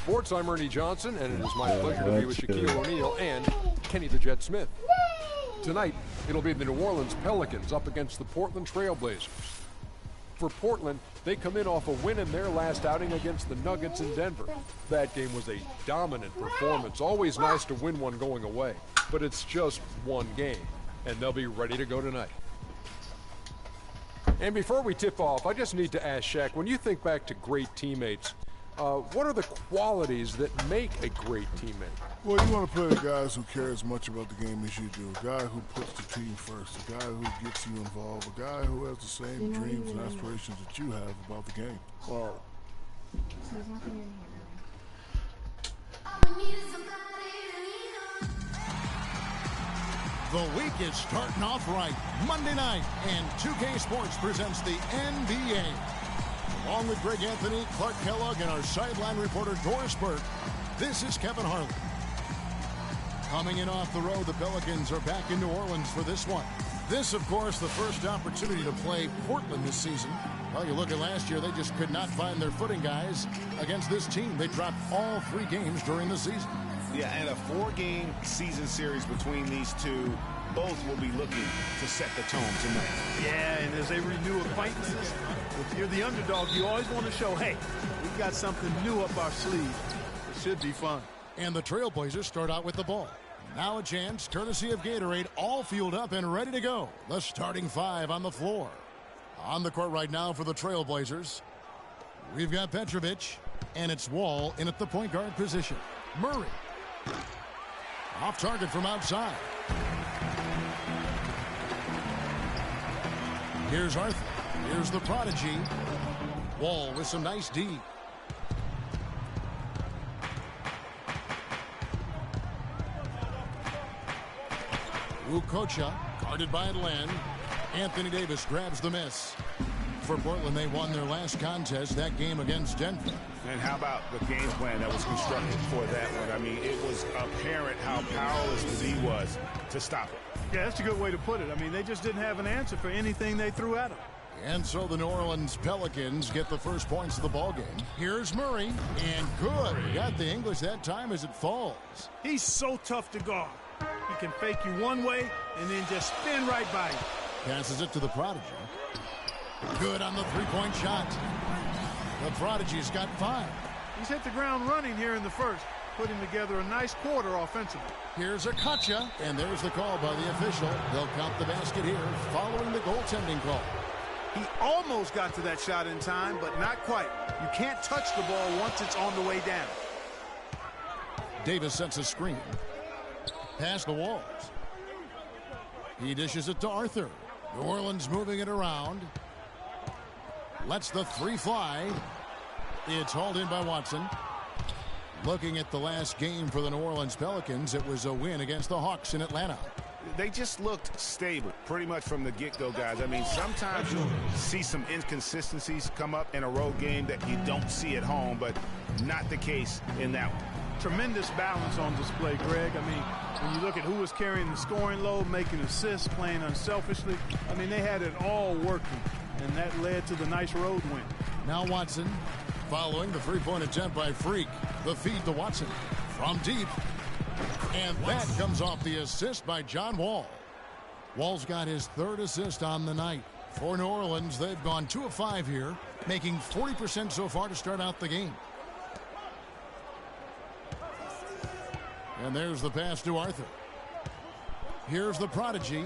Sports, I'm Ernie Johnson, and it is my pleasure to be with Shaquille O'Neal and Kenny the Jet Smith. Tonight, it'll be the New Orleans Pelicans up against the Portland Trail Blazers. For Portland, they come in off a win in their last outing against the Nuggets in Denver. That game was a dominant performance. Always nice to win one going away, but it's just one game, and they'll be ready to go tonight. And before we tip off, I just need to ask Shaq, when you think back to great teammates, what are the qualities that make a great teammate? Well, you want to play with guys who care as much about the game as you do. A guy who puts the team first. A guy who gets you involved. A guy who has the same dreams and aspirations that you have about the game. Well, the week is starting off right. Monday night, and 2K Sports presents the NBA. Along with Greg Anthony, Clark Kellogg, and our sideline reporter Doris Burke, this is Kevin Harlan. Coming in off the road, the Pelicans are back in New Orleans for this one. This, of course, the first opportunity to play Portland this season. Well, you look at last year, they just could not find their footing, guys, against this team. They dropped all 3 games during the season. Yeah, and a 4-game season series between these two. Both will be looking to set the tone tonight. Yeah, and as they renew acquaintances, if you're the underdog, you always want to show, hey, we've got something new up our sleeve. It should be fun. And the Trailblazers start out with the ball. Now a chance, courtesy of Gatorade, all fueled up and ready to go. The starting 5 on the floor. On the court right now for the Trailblazers, we've got Petrovic, and it's Wall in at the point guard position. Murray. Off target from outside. Here's Arthur. Here's the prodigy. Wall with some nice D. Ukocha, guarded by Len. Anthony Davis grabs the miss. For Portland, they won their last contest, that game against Denver. And how about the game plan that was constructed for that one? I mean, it was apparent how powerless the D was to stop it. Yeah, that's a good way to put it. I mean, they just didn't have an answer for anything they threw at them. And so the New Orleans Pelicans get the first points of the ballgame. Here's Murray, and good. Got the English that time as it falls. He's so tough to guard. He can fake you one way and then just spin right by you. Passes it to the prodigy. Good on the three-point shot. The prodigy's got 5. He's hit the ground running here in the first, putting together a nice quarter offensively. Here's Ukocha, and there's the call by the official. They'll count the basket here following the goaltending call. He almost got to that shot in time, but not quite. You can't touch the ball once it's on the way down. Davis sets a screen. Past the walls. He dishes it to Arthur. New Orleans moving it around. Lets the 3 fly. It's hauled in by Watson. Looking at the last game for the New Orleans Pelicans, it was a win against the Hawks in Atlanta. They just looked stable pretty much from the get-go, guys. I mean, sometimes you'll see some inconsistencies come up in a road game that you don't see at home, but not the case in that one. Tremendous balance on display, Greg. I mean, when you look at who was carrying the scoring load, making assists, playing unselfishly, I mean, they had it all working, and that led to the nice road win. Now Watson, following the three-point attempt by Freak. The feed to Watson from deep. And that comes off the assist by John Wall. Wall's got his 3rd assist on the night. For New Orleans, they've gone 2 of 5 here, making 40% so far to start out the game. And there's the pass to Arthur. Here's the prodigy.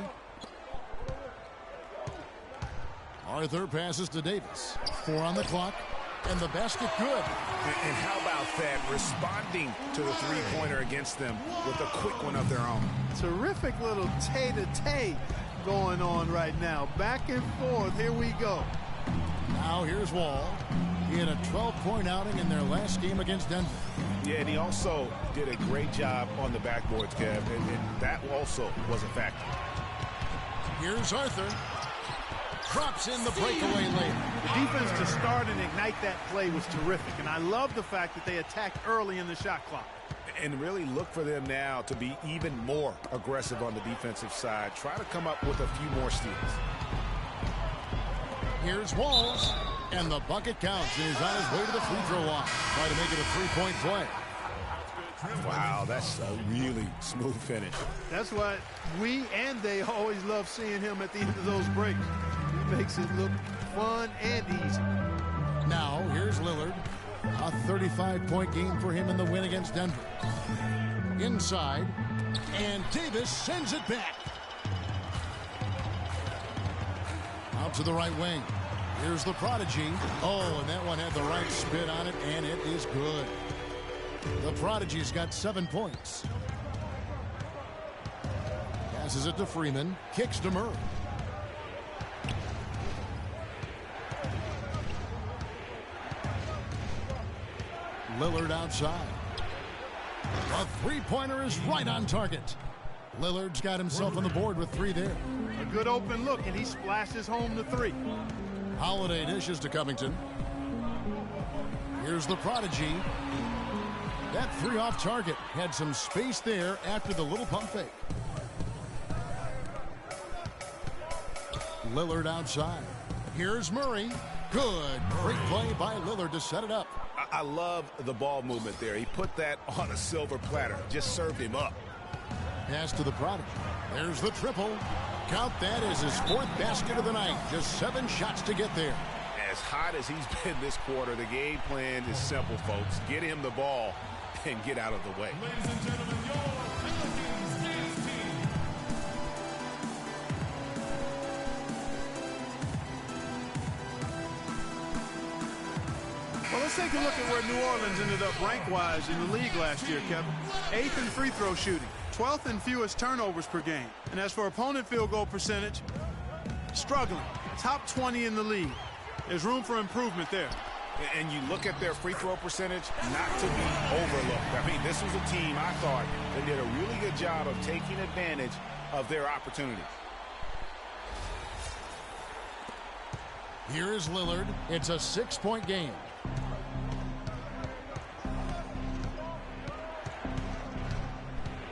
Arthur passes to Davis. 4 on the clock. And the basket good. And how about that? Responding to the three-pointer against them with a quick one of their own. Terrific little tay-to-tay going on right now. Back and forth. Here we go. Now here's Wall. He had a 12-point outing in their last game against Denver. Yeah, and he also did a great job on the backboards, Kev, and that also was a factor. Here's Arthur. Drops in the breakaway lane. The defense to start and ignite that play was terrific, and I love the fact that they attacked early in the shot clock. And really look for them now to be even more aggressive on the defensive side. Try to come up with a few more steals. Here's Walls, And the bucket counts, and he's on his way to the free throw line. Try to make it a three-point play. Wow, that's a really smooth finish. That's why we and they always love seeing him at the end of those breaks. He makes it look fun and easy. Now, here's Lillard. A 35-point game for him in the win against Denver. Inside, and Davis sends it back. Out to the right wing. Here's the prodigy. Oh, and that one had the right spin on it, and it is good. The prodigy's got 7 points. Passes it to Freeman. Kicks to Murray. Lillard outside. A three-pointer is right on target. Lillard's got himself on the board with 3 there. A good open look, and he splashes home the 3. Holiday dishes to Covington. Here's the prodigy. That 3 off target. Had some space there after the little pump fake. Lillard outside. Here's Murray. Good. Great play by Lillard to set it up. I love the ball movement there. He put that on a silver platter. Just served him up. Pass to the prodigy. There's the triple. Count that as his 4th basket of the night. Just 7 shots to get there. As hot as he's been this quarter, the game plan is simple, folks. Get him the ball and get out of the way. Ladies and gentlemen, your Pelicans dance team. Well, let's take a look at where New Orleans ended up rank-wise in the league last year, Kevin. 8th in free throw shooting, 12th in fewest turnovers per game. And as for opponent field goal percentage, struggling. Top 20 in the league. There's room for improvement there. And you look at their free throw percentage, not to be overlooked. I mean, this was a team, I thought, that did a really good job of taking advantage of their opportunities. Here is Lillard. It's a 6-point game.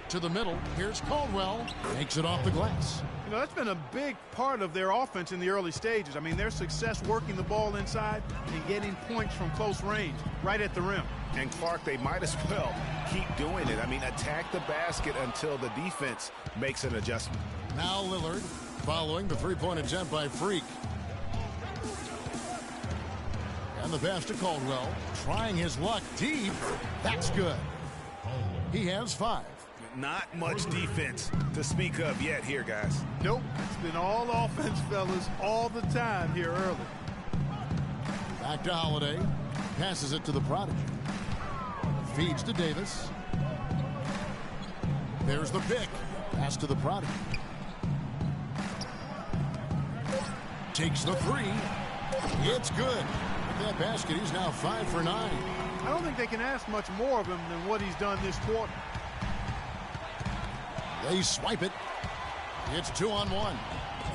To the middle. Here's Caldwell. Makes it off the glass. You know, that's been a big part of their offense in the early stages. I mean, their success working the ball inside and getting points from close range, right at the rim. And Clark, they might as well keep doing it. I mean, attack the basket until the defense makes an adjustment. Now Lillard following the three-point attempt by Freak. And the pass to Caldwell. Trying his luck deep. That's good. He has 5. Not much defense to speak of yet here, guys. Nope. It's been all offense, fellas, all the time here early. Back to Holiday. Passes it to the prodigy. Feeds to Davis. There's the pick. Pass to the prodigy. Takes the 3. It's good. With that basket, he's now 5 for 9. I don't think they can ask much more of him than what he's done this quarter. They swipe it. It's 2-on-1.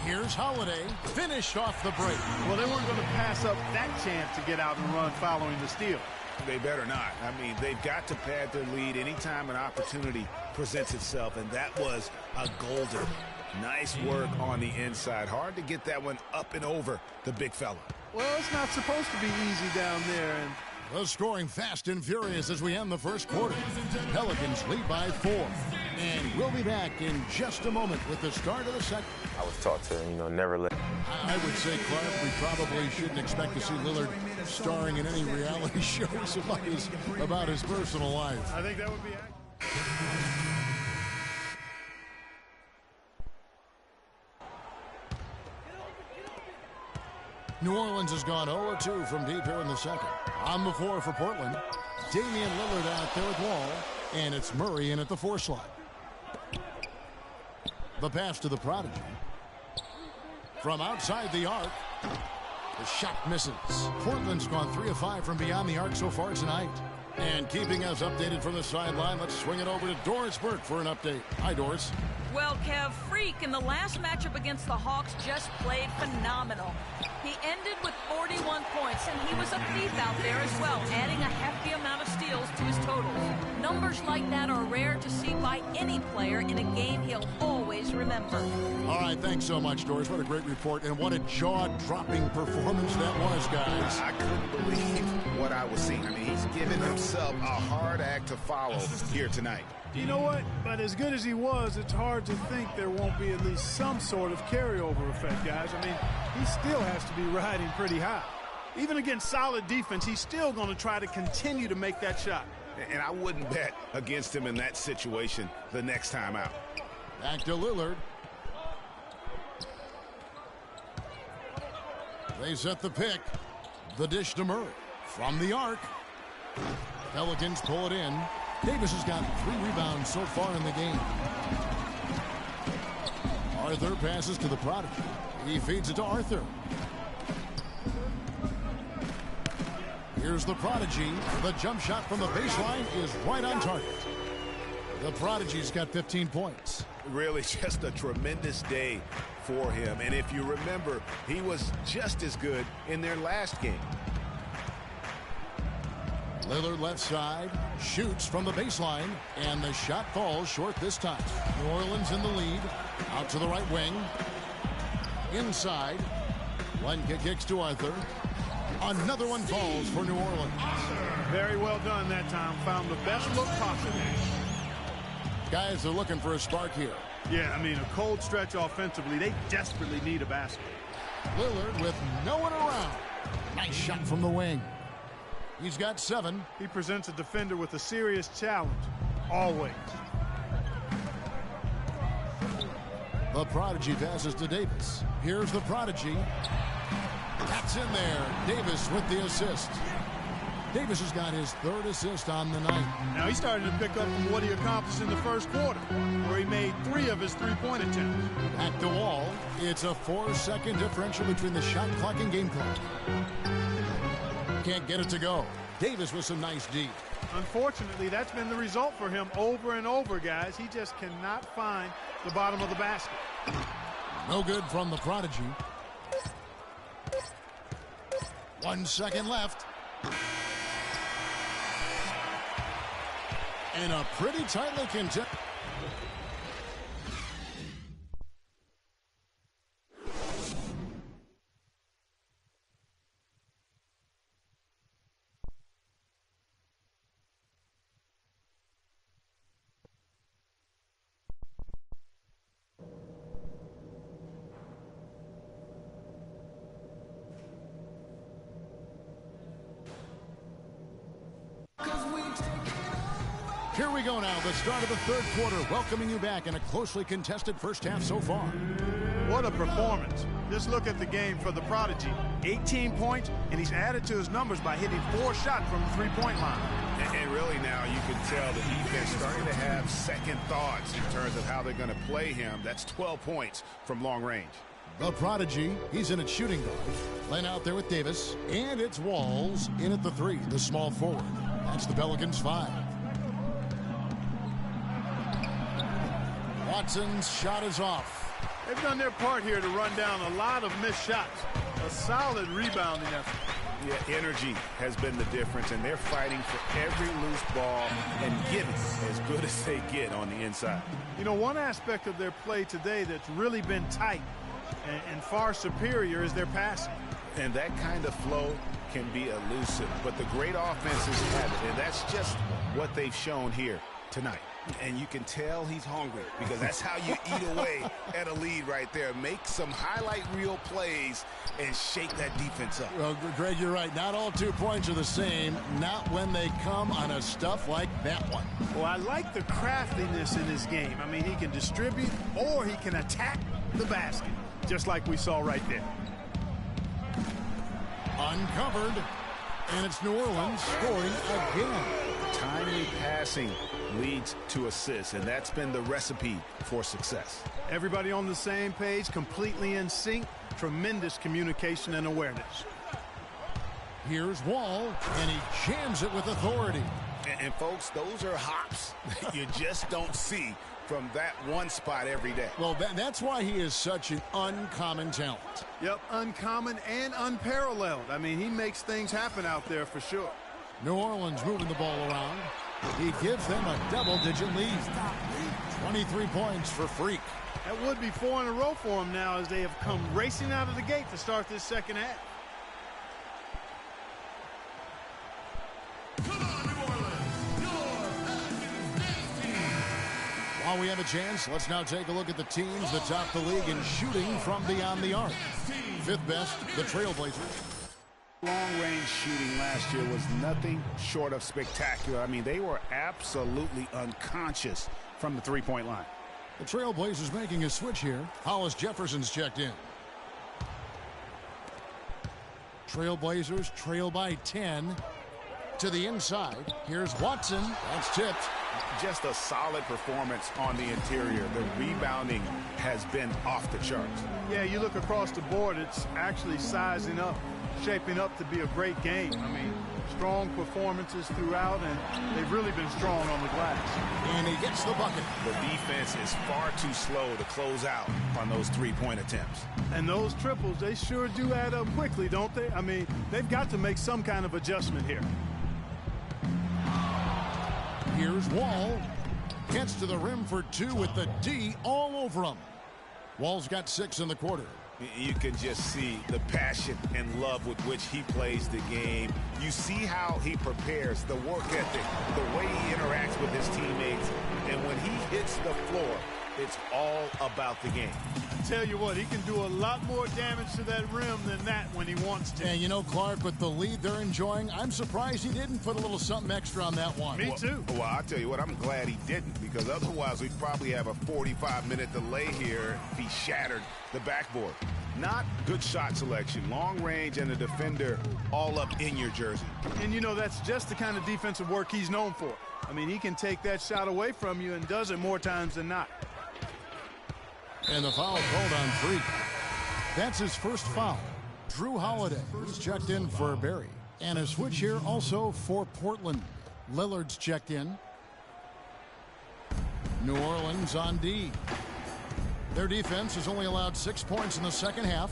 Here's Holiday. Finished off the break. Well, they weren't going to pass up that chance to get out and run following the steal. They better not. I mean, they've got to pad their lead anytime an opportunity presents itself, and that was a golden. Nice work on the inside. Hard to get that one up and over the big fella. Well, it's not supposed to be easy down there, and the scoring fast and furious as we end the first quarter. Pelicans lead by 4. And we'll be back in just a moment with the start of the second. I was taught to, never let. I would say, Clark, we probably shouldn't expect to see Lillard starring in any reality shows about his personal life. I think that would be accurate. New Orleans has gone 0-2 from deep here in the second. On the floor for Portland, Damian Lillard out there at Wall, and it's Murray in at the 4 slot. The pass to the prodigy. From outside the arc, the shot misses. Portland's gone 3 of 5 from beyond the arc so far tonight. And keeping us updated from the sideline, let's swing it over to Doris Burke for an update. Hi, Doris. Well, Kev, Freak in the last matchup against the Hawks just played phenomenal. He ended with 41 points, and he was a thief out there as well, adding a hefty amount of steals to his totals. Numbers like that are rare to see by any player in a game he'll always remember. All right, thanks so much, Doris. What a great report, and what a jaw-dropping performance that was, guys. I couldn't believe what I was seeing. I mean, he's given himself a hard act to follow here tonight. You know what? But as good as he was, it's hard to think there won't be at least some sort of carryover effect, guys. I mean, he still has to be riding pretty high. Even against solid defense, he's still going to try to continue to make that shot. And I wouldn't bet against him in that situation the next time out. Back to Lillard. They set the pick. The dish to Murray. From the arc. Pelicans pull it in. Davis has got 3 rebounds so far in the game. Arthur passes to the Prodigy. He feeds it to Arthur. Here's the Prodigy. The jump shot from the baseline is right on target. The Prodigy's got 15 points. Really just a tremendous day for him. And if you remember, he was just as good in their last game. Lillard left side, shoots from the baseline, and the shot falls short this time. New Orleans in the lead. Out to the right wing. Inside. One kicks to Arthur. Another one falls for New Orleans. Very well done that time. Found the best look possible. Guys are looking for a spark here. Yeah, I mean, a cold stretch offensively. They desperately need a basket. Lillard with no one around. Nice shot from the wing. He's got 7. He presents a defender with a serious challenge. Always. The Prodigy passes to Davis. Here's the Prodigy. That's in there. Davis with the assist. Davis has got his 3rd assist on the night. Now he's starting to pick up from what he accomplished in the first quarter, where he made 3 of his 3-point attempts. At the wall, it's a 4-second differential between the shot clock and game clock. Can't get it to go. Davis with some nice D. Unfortunately, that's been the result for him over and over, guys. He just cannot find the bottom of the basket. No good from the Prodigy. 1 second left. And a pretty tightly contested. Here we go now, the start of the 3rd quarter, welcoming you back in a closely contested first half so far. What a performance. Just look at the game for the Prodigy. 18 points, and he's added to his numbers by hitting 4 shots from the 3-point line. And really now you can tell the defense starting to have second thoughts in terms of how they're going to play him. That's 12 points from long range. The Prodigy, he's in at shooting guard. Len out there with Davis, and it's Walls in at the 3, the small forward. That's the Pelicans' 5. Watson's shot is off. They've done their part here to run down a lot of missed shots. A solid rebounding effort. Yeah, energy has been the difference, and they're fighting for every loose ball and giving as good as they get on the inside. You know, one aspect of their play today that's really been tight and far superior is their passing. And that kind of flow can be elusive, but the great offenses have it, and that's just what they've shown here tonight. And you can tell he's hungry, because that's how you eat away at a lead right there. Make some highlight reel plays and shake that defense up. Well, Greg, you're right. Not all 2 points are the same. Not when they come on a stuff like that one. Well, I like the craftiness in his game. I mean, he can distribute or he can attack the basket, just like we saw right there. Uncovered, and it's New Orleans scoring again. Timely passing leads to assists, and that's been the recipe for success. Everybody on the same page, completely in sync, tremendous communication and awareness. Here's Wall, and he jams it with authority. And folks, those are hops that you just don't see from that one spot every day. Well, that's why he is such an uncommon talent. Yep, uncommon and unparalleled. I mean, he makes things happen out there for sure. New Orleans moving the ball around. He gives them a double-digit lead. 23 points for Freak. That would be 4 in a row for him now as they have come racing out of the gate to start this second half. Come on, New Orleans, your Pelicans team. While we have a chance, let's now take a look at the teams that top the league in shooting from beyond the arc. Fifth best, the Trailblazers. Long-range shooting last year was nothing short of spectacular. I mean, they were absolutely unconscious from the three-point line. The Trailblazers making a switch here. Hollis Jefferson's checked in. Trailblazers trail by 10. To the inside. Here's Watson. That's tipped. Just a solid performance on the interior. The rebounding has been off the charts. Yeah, you look across the board, it's actually sizing up, shaping up to be a great game. I mean, strong performances throughout, and they've really been strong on the glass. And he gets the bucket. The defense is far too slow to close out on those three-point attempts. And those triples, they sure do add up quickly, don't they? I mean, they've got to make some kind of adjustment here. Here's Wall. Gets to the rim for 2 with the D all over him. Wall's got 6 in the quarter. You can just see the passion and love with which he plays the game. You see how he prepares, the work ethic, the way he interacts with his teammates. And when he hits the floor, it's all about the game. I tell you what, he can do a lot more damage to that rim than that when he wants to. And you know, Clark, with the lead they're enjoying, I'm surprised he didn't put a little something extra on that one. Me too. Well, I'll tell you what, I'm glad he didn't, because otherwise we'd probably have a 45-minute delay here if he shattered the backboard. Not good shot selection, long range, and a defender all up in your jersey. And you know, that's just the kind of defensive work he's known for. I mean, he can take that shot away from you and does it more times than not. And the foul called on Freak. That's his first foul. Drew Holiday is checked in for Barry. And a switch here also for Portland. Lillard's checked in. New Orleans on D. Their defense has only allowed 6 points in the second half.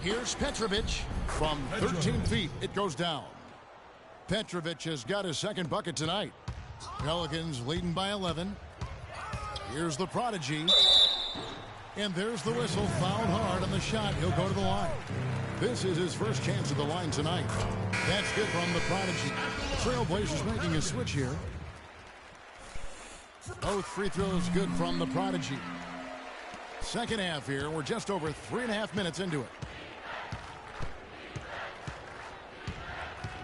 Here's Petrovic from 13 feet. It goes down. Petrovic has got his second bucket tonight. Pelicans leading by 11. Here's the Prodigy. And there's the whistle. Fouled hard on the shot. He'll go to the line. This is his first chance at the line tonight. That's good from the Prodigy. Trailblazers making a switch here. Both free throws good from the Prodigy. Second half here. We're just over 3.5 minutes into it.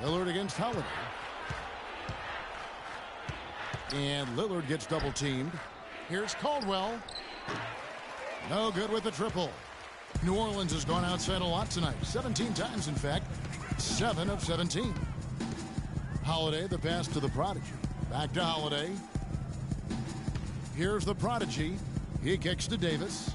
Lillard against Holiday. And Lillard gets double teamed. Here's Caldwell. No good with the triple. New Orleans has gone outside a lot tonight. 17 times, in fact. 7 of 17. Holiday, the pass to the Prodigy. Back to Holiday. Here's the Prodigy. He kicks to Davis.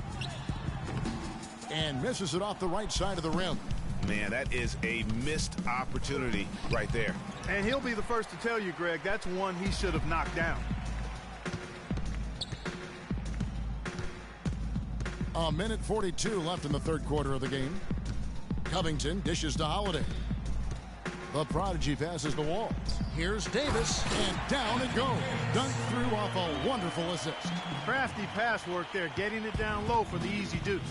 And misses it off the right side of the rim. Man, that is a missed opportunity right there. And he'll be the first to tell you, Greg, that's one he should have knocked down. A minute 42 left in the third quarter of the game. Covington dishes to Holiday. The Prodigy passes the Walls. Here's Davis, and down it goes. Dunked through off a wonderful assist. Crafty pass work there, getting it down low for the easy deuce.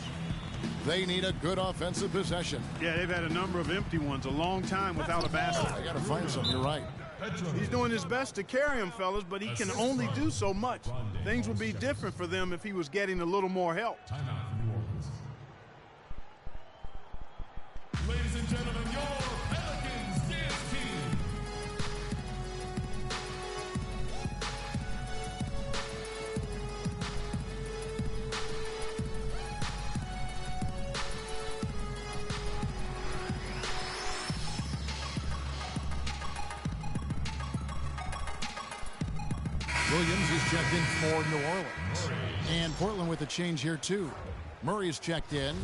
They need a good offensive possession. Yeah, they've had a number of empty ones, a long time without a basket. They got to find some, you're right. He's doing his best to carry him, fellas, but he can only do so much. Things would be different for them if he was getting a little more help. Timeout for New Orleans. Ladies and gentlemen, your Pelicans dance team. Williams is checked in for New Orleans. And Portland with a change here, too. Murray's checked in.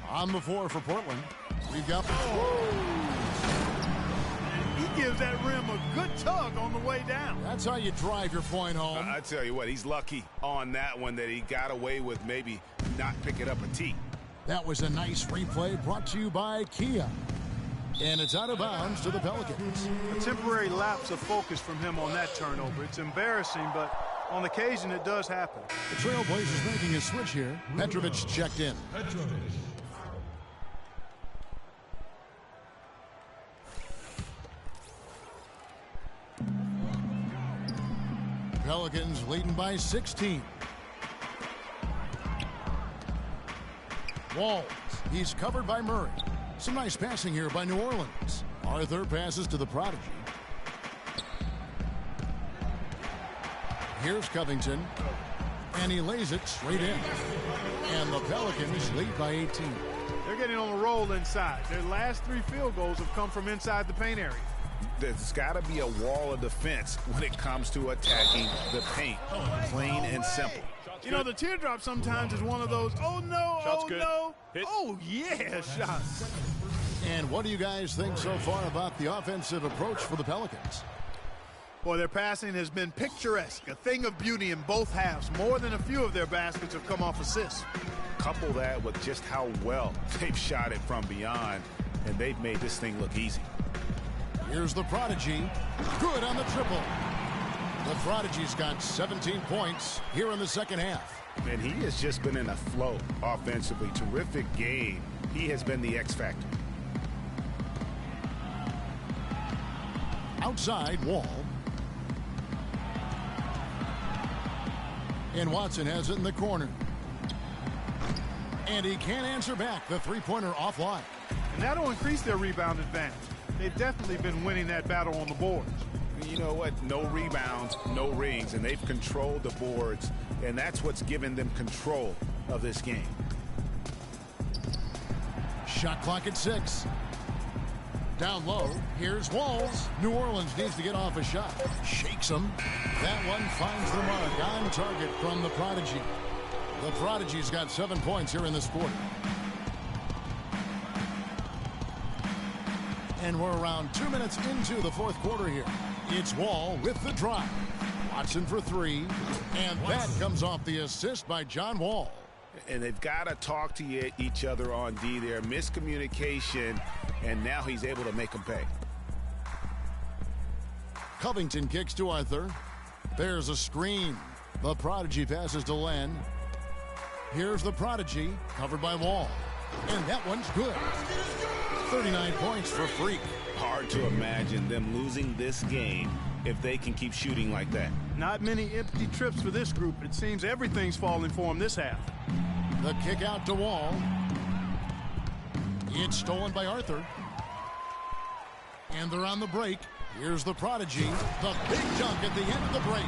On the floor for Portland. We've got... He gives that rim a good tug on the way down. That's how you drive your point home. I tell you what, he's lucky on that one that he got away with maybe not pick it up a tee. That was a nice replay brought to you by Kia. And it's out of bounds to the Pelicans. A temporary lapse of focus from him on that turnover. It's embarrassing, but on occasion it does happen. The Trailblazers making a switch here. Petrovic checked in. Pelicans leading by 16. Walls. He's covered by Murray. Some nice passing here by New Orleans. Arthur passes to the prodigy. Here's Covington. And he lays it straight in. And the Pelicans lead by 18. They're getting on a roll inside. Their last 3 field goals have come from inside the paint area. There's got to be a wall of defense when it comes to attacking the paint. Plain and simple. You know, the teardrop sometimes is one of those, oh no, oh no, oh yeah shots. And what do you guys think so far about the offensive approach for the Pelicans? Boy, their passing has been picturesque, a thing of beauty in both halves. More than a few of their baskets have come off assists. Couple that with just how well they've shot it from beyond, and they've made this thing look easy. Here's the prodigy. Good on the triple. The prodigy's got 17 points here in the second half. And he has just been in a flow offensively. Terrific game. He has been the X factor. Outside, Wall. And Watson has it in the corner. And he can't answer back. The three-pointer offline. And that'll increase their rebound advantage. They've definitely been winning that battle on the boards. You know what? No rebounds, no rings, and they've controlled the boards, and that's what's given them control of this game. Shot clock at 6. Down low, here's Walls. New Orleans needs to get off a shot. Shakes him. That one finds the mark on target from the prodigy. The prodigy's got 7 points here in this quarter. And we're around 2 minutes into the fourth quarter here. It's Wall with the drive. Watson for 3. And that comes off the assist by John Wall. And they've got to talk to each other on D there. Miscommunication, and now he's able to make them pay. Covington kicks to Arthur. There's a screen. The prodigy passes to Len. Here's the prodigy, covered by Wall. And that one's good. 39 points for Freak. Hard to imagine them losing this game if they can keep shooting like that. Not many empty trips for this group. It seems everything's falling for them this half. The kick out to Wall. It's stolen by Arthur. And they're on the break. Here's the prodigy. The big dunk at the end of the break.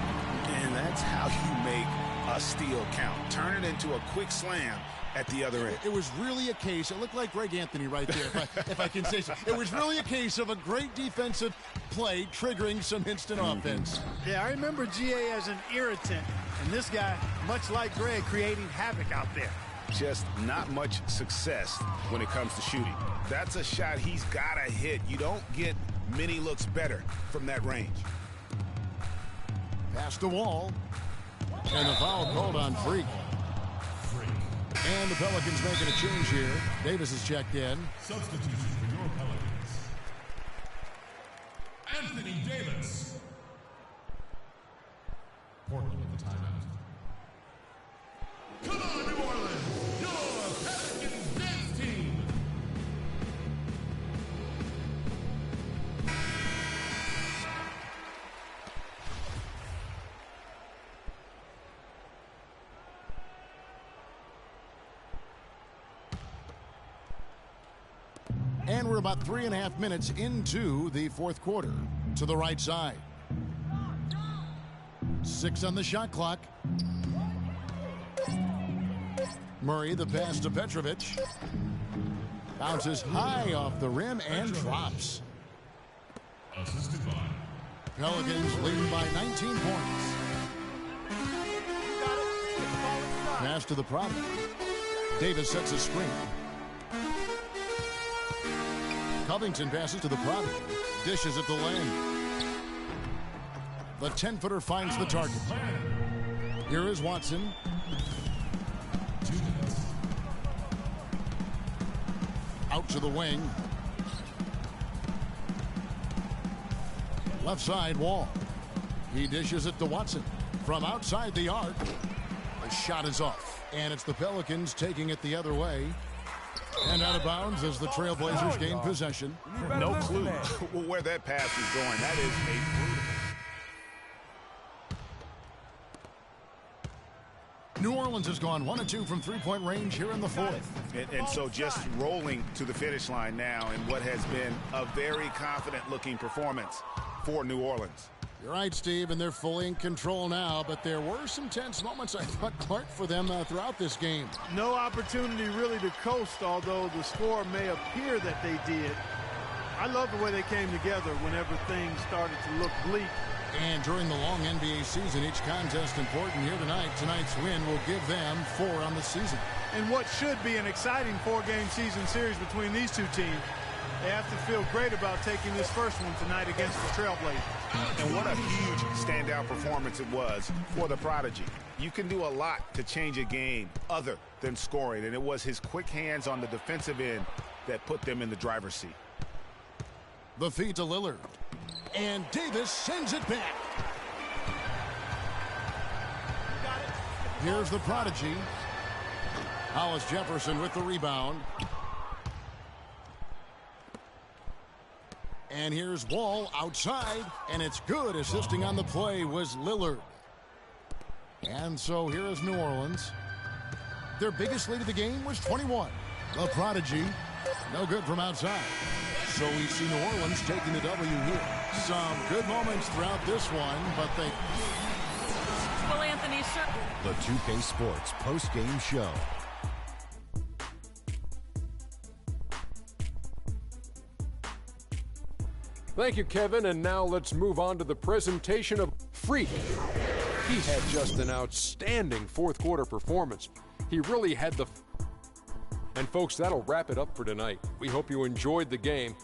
And that's how you make a steal count. Turn it into a quick slam at the other end. It was really a case, it looked like Greg Anthony right there, if I can say so. It was really a case of a great defensive play triggering some instant offense. Yeah, I remember GA as an irritant, and this guy, much like Greg, creating havoc out there. Just not much success when it comes to shooting. That's a shot he's got to hit. You don't get many looks better from that range. Pass the Wall. And the foul called on Freak. And the Pelicans making a change here. Davis is checked in. Substitution for your Pelicans. Anthony Davis. Portland with the timeout. Come on, New Orleans! Your Pelicans dance team! And we're about 3.5 minutes into the fourth quarter. To the right side. 6 on the shot clock. Murray, the pass to Petrovic. Bounces high off the rim and drops. Assisted by Pelicans leading by 19 points. Pass to the prodigy. Davis sets a screen. Covington passes to the prodigy. Dishes it to Lane. The 10-footer finds the target. Here is Watson. 2 minutes. out to the wing. Left side, Wall. He dishes it to Watson. From outside the arc, the shot is off. And it's the Pelicans taking it the other way. And out of bounds as the Trailblazers gain possession. No clue where that pass is going. That is a brutal. New Orleans has gone 1-2 from three-point range here in the fourth. And so just rolling to the finish line now in what has been a very confident-looking performance for New Orleans. You're right, Steve, and they're fully in control now, but there were some tense moments, I thought, Clark, for them throughout this game. No opportunity really to coast, although the score may appear that they did. I love the way they came together whenever things started to look bleak. And during the long NBA season, each contest important here tonight. Tonight's win will give them 4 on the season. And what should be an exciting 4-game season series between these two teams, they have to feel great about taking this first one tonight against the Trailblazers. And what a huge standout performance it was for the Prodigy. You can do a lot to change a game other than scoring, and it was his quick hands on the defensive end that put them in the driver's seat. The feed to Lillard. And Davis sends it back. Here's the Prodigy. Hollis Jefferson with the rebound. And here's Wall outside, and it's good. Assisting on the play was Lillard. And so here is New Orleans. Their biggest lead of the game was 21. The Prodigy, no good from outside. So we see New Orleans taking the W here. Some good moments throughout this one, but they... Well, Anthony, sir. The 2K Sports post-game show. Thank you, Kevin. And now let's move on to the presentation of Freak. He had just an outstanding fourth quarter performance. He really had the... And folks, that'll wrap it up for tonight. We hope you enjoyed the game.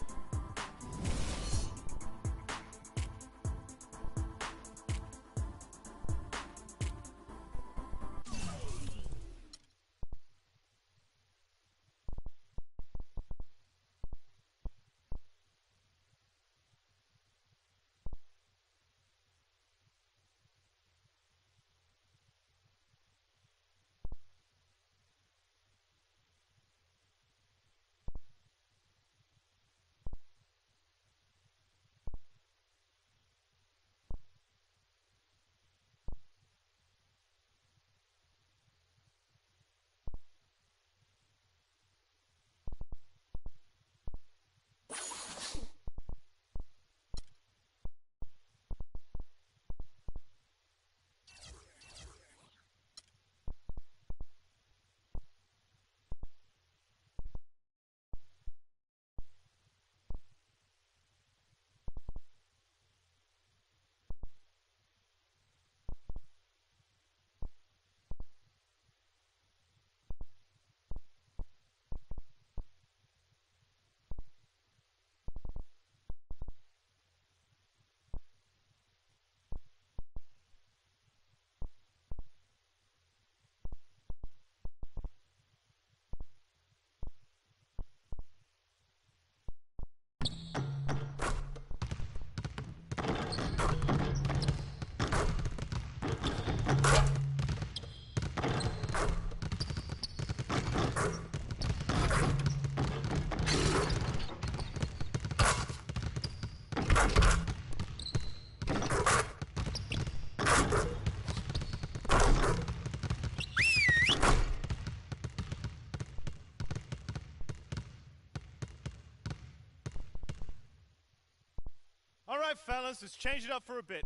All right, fellas, let's change it up for a bit.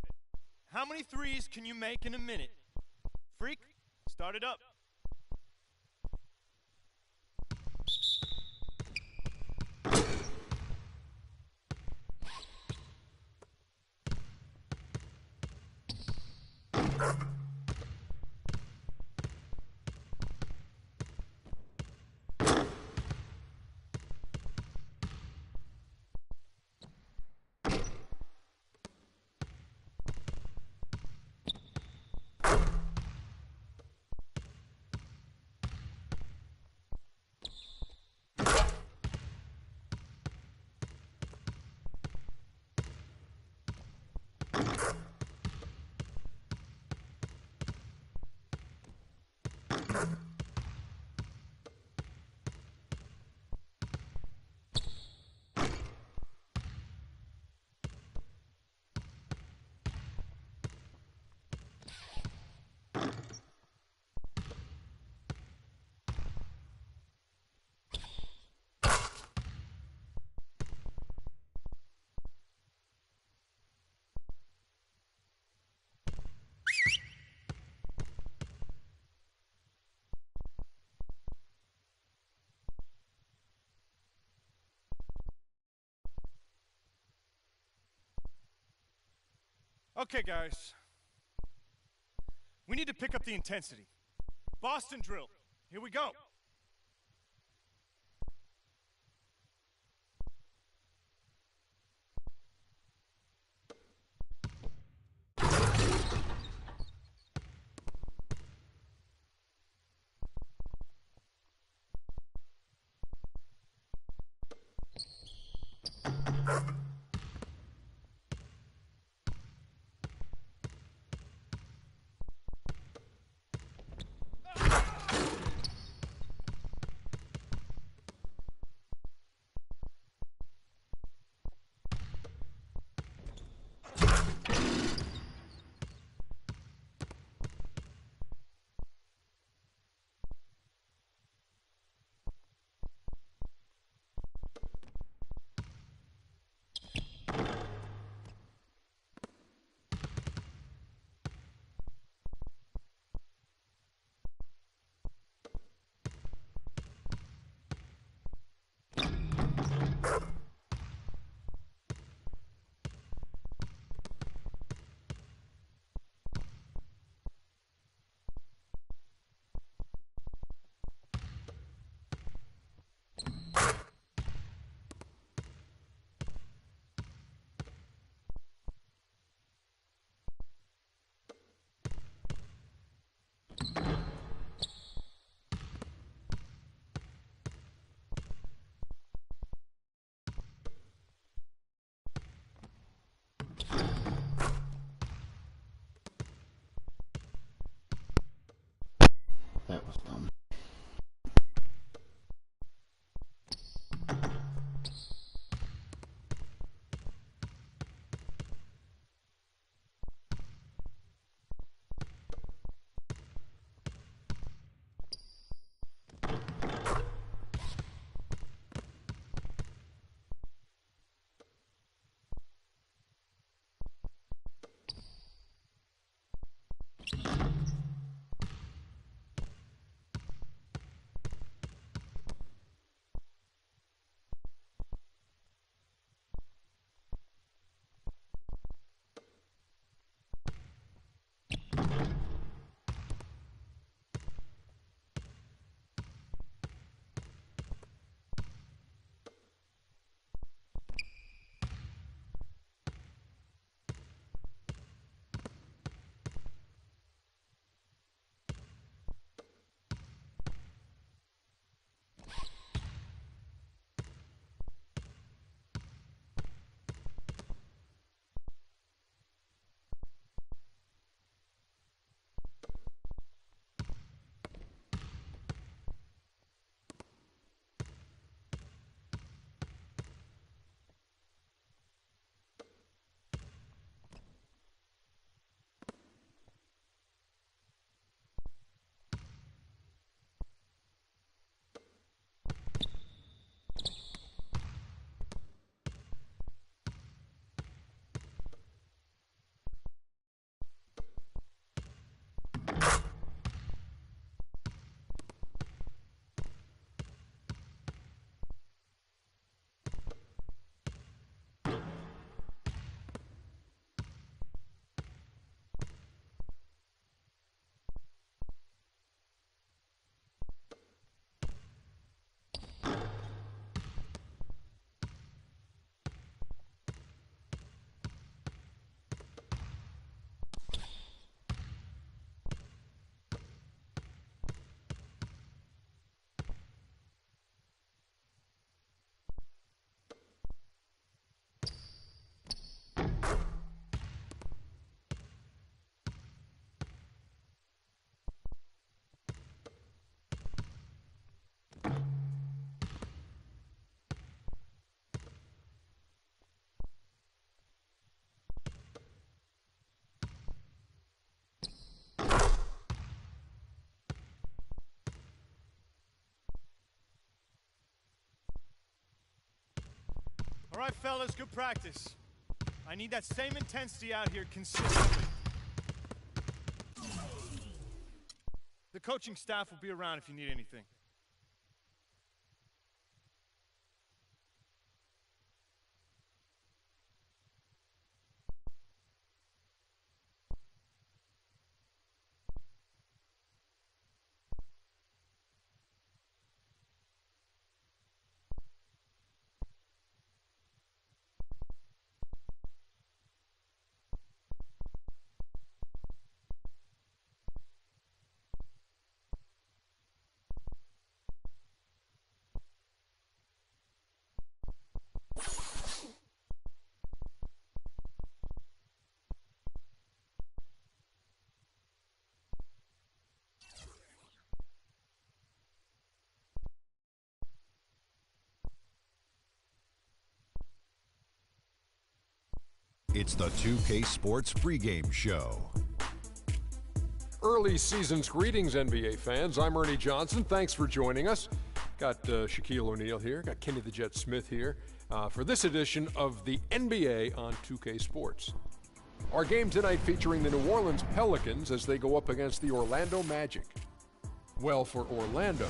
How many threes can you make in a minute? Freak, start it up. Okay, guys. We need to pick up the intensity. Boston drill. Here we go. That was dumb. All right, fellas, good practice. I need that same intensity out here consistently. The coaching staff will be around if you need anything. It's the 2K Sports pregame show. Early season's greetings, NBA fans. I'm Ernie Johnson. Thanks for joining us. Got Shaquille O'Neal here. Got Kenny the Jet Smith here for this edition of the NBA on 2K Sports. Our game tonight featuring the New Orleans Pelicans as they go up against the Orlando Magic. Well, for Orlando,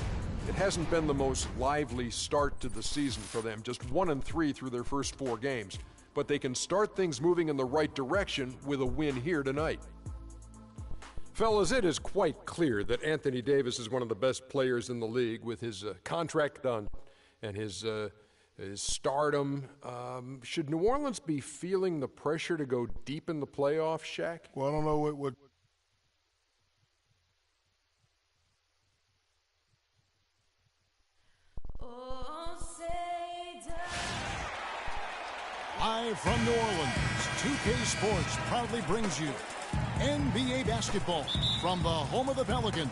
it hasn't been the most lively start to the season for them, just 1-3 through their first 4 games. But they can start things moving in the right direction with a win here tonight. Fellas, it is quite clear that Anthony Davis is one of the best players in the league with his contract done and his stardom. Should New Orleans be feeling the pressure to go deep in the playoffs, Shaq? Well, I don't know what Live from New Orleans, 2K Sports proudly brings you NBA basketball from the home of the Pelicans.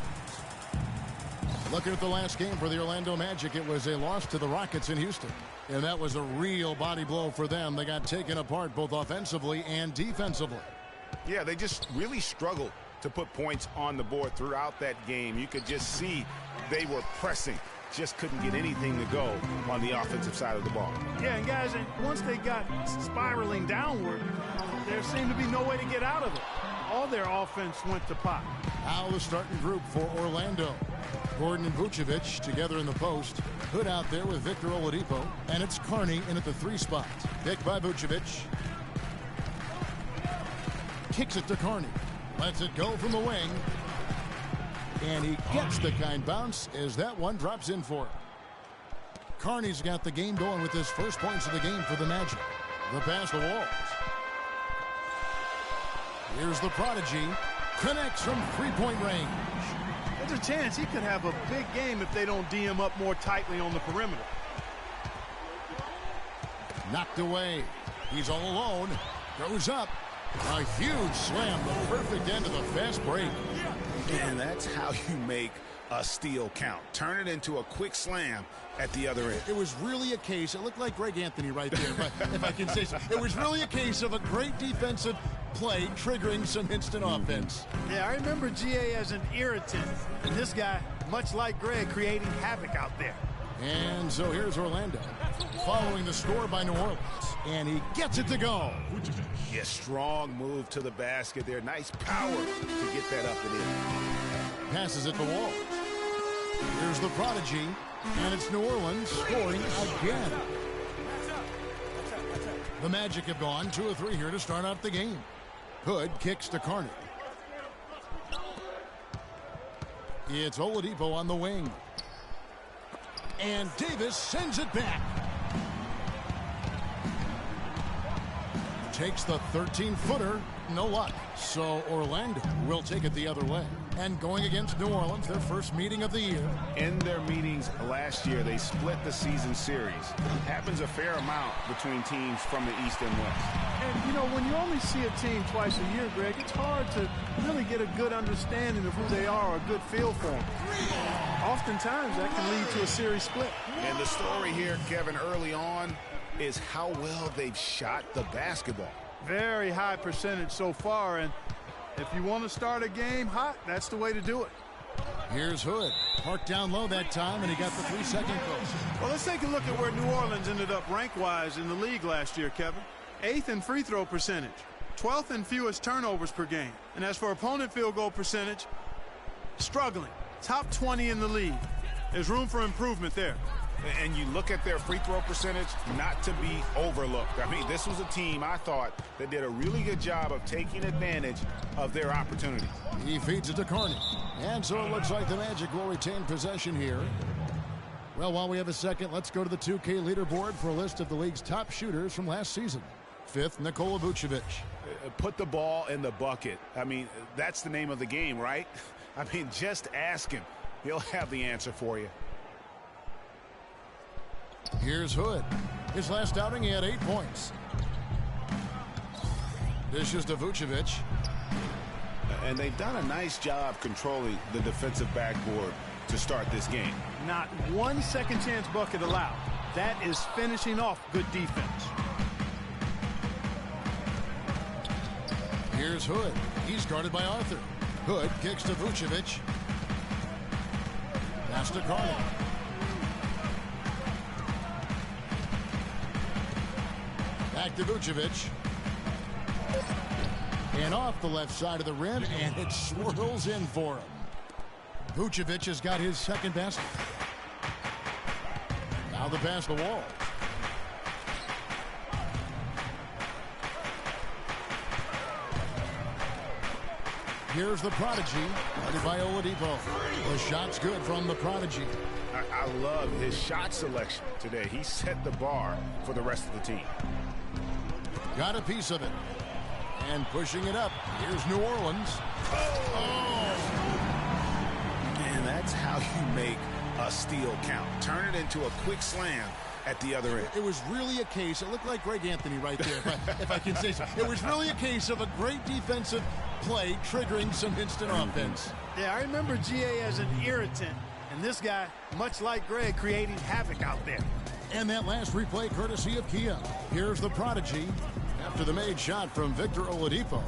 Looking at the last game for the Orlando Magic, it was a loss to the Rockets in Houston. And that was a real body blow for them. They got taken apart both offensively and defensively. Yeah, they just really struggled to put points on the board throughout that game. You could just see they were pressing. Just couldn't get anything to go on the offensive side of the ball. Yeah, and guys, once they got spiraling downward, there seemed to be no way to get out of it. All their offense went to pot. Now the starting group for Orlando. Gordon and Vucevic together in the post. Hood out there with Victor Oladipo. And it's Carney in at the 3 spot. Picked by Vucevic. Kicks it to Carney. Lets it go from the wing. And he gets the kind bounce as that one drops in for him. Carney's got the game going with his first points of the game for the Magic. The pass to Walls. Here's the prodigy. Connects from 3-point range. There's a chance he could have a big game if they don't D him up more tightly on the perimeter. Knocked away. He's all alone. Goes up. A huge slam. The perfect end of the fast break. And that's how you make a steal count. Turn it into a quick slam at the other end. It was really a case. It looked like Greg Anthony right there, but if I can say so. It was really a case of a great defensive play triggering some instant offense. Yeah, I remember GA as an irritant. And this guy, much like Greg, creating havoc out there. And so here's Orlando, following the score by New Orleans. And he gets it to go. Yeah, strong move to the basket there. Nice power to get that up and in. Passes it to Wall. Here's the prodigy. And it's New Orleans scoring again. The Magic have gone 2 of 3 here to start out the game. Hood kicks to Carney. It's Oladipo on the wing. And Davis sends it back. Takes the 13-footer. No luck. So Orlando will take it the other way. And going against New Orleans, their first meeting of the year. In their meetings last year, they split the season series. Happens a fair amount between teams from the East and West. And, you know, when you only see a team twice a year, Greg, it's hard to really get a good understanding of who they are or a good feel for them. Oftentimes, that can lead to a series split. And the story here, Kevin, early on, is how well they've shot the basketball. Very high percentage so far, and if you want to start a game hot, that's the way to do it. Here's Hood. Parked down low that time, and he got the 3-second post. Well, let's take a look at where New Orleans ended up rank-wise in the league last year, Kevin. 8th in free throw percentage, 12th in fewest turnovers per game. And as for opponent field goal percentage, struggling. Top 20 in the league. There's room for improvement there. And you look at their free throw percentage, not to be overlooked. I mean, this was a team, I thought, that did a really good job of taking advantage of their opportunity. He feeds it to Carney. And so it looks like the Magic will retain possession here. Well, while we have a second, let's go to the 2K leaderboard for a list of the league's top shooters from last season. 5th, Nikola Vucevic. Put the ball in the bucket. I mean, that's the name of the game, right? I mean, just ask him. He'll have the answer for you. Here's Hood. His last outing, he had 8 points. Dishes to Vucevic. And they've done a nice job controlling the defensive backboard to start this game. Not one second chance bucket allowed. That is finishing off good defense. Here's Hood. He's guarded by Arthur. Hood kicks to Vucevic. Pass to Carter. Back to Vucevic. And off the left side of the rim, and it swirls in for him. Vucevic has got his second basket. Now the pass the wall. Here's the Prodigy, guarded by Oladipo. The shot's good from the Prodigy. I love his shot selection today. He set the bar for the rest of the team. Got a piece of it. And pushing it up. Here's New Orleans. Oh! And that's how you make a steal count. Turn it into a quick slam at the other end. It was really a case, it looked like Greg Anthony right there, if I can say so. It was really a case of a great defensive play triggering some instant offense. Yeah, I remember GA as an irritant, and this guy, much like Greg, creating havoc out there. And that last replay courtesy of Kia. Here's the Prodigy after the made shot from Victor Oladipo.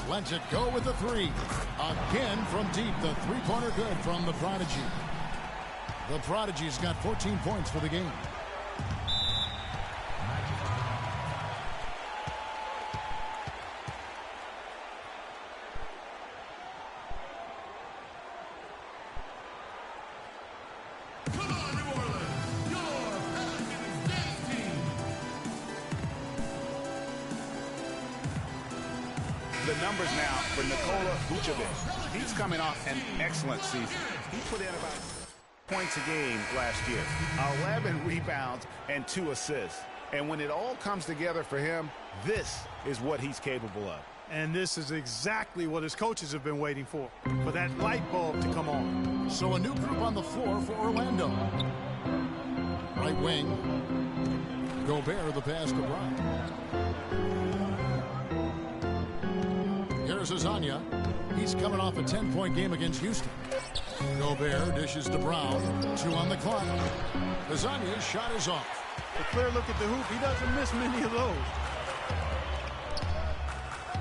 Lets it go with the three. Again from deep, the three-pointer good from the Prodigy. The Prodigy's got 14 points for the game. Come on, New Orleans, your Pelicans dance team. The numbers now for Nikola Vucevic. He's coming off an excellent season. He put in about points a game last year, 11 rebounds and 2 assists. And when it all comes together for him, this is what he's capable of. And this is exactly what his coaches have been waiting for that light bulb to come on. So a new group on the floor for Orlando. Right wing. Gobert, the pass to Brown. Here's Azania. He's coming off a 10-point game against Houston. Gobert dishes to Brown. 2 on the clock. Azania's shot is off. A clear look at the hoop. He doesn't miss many of those.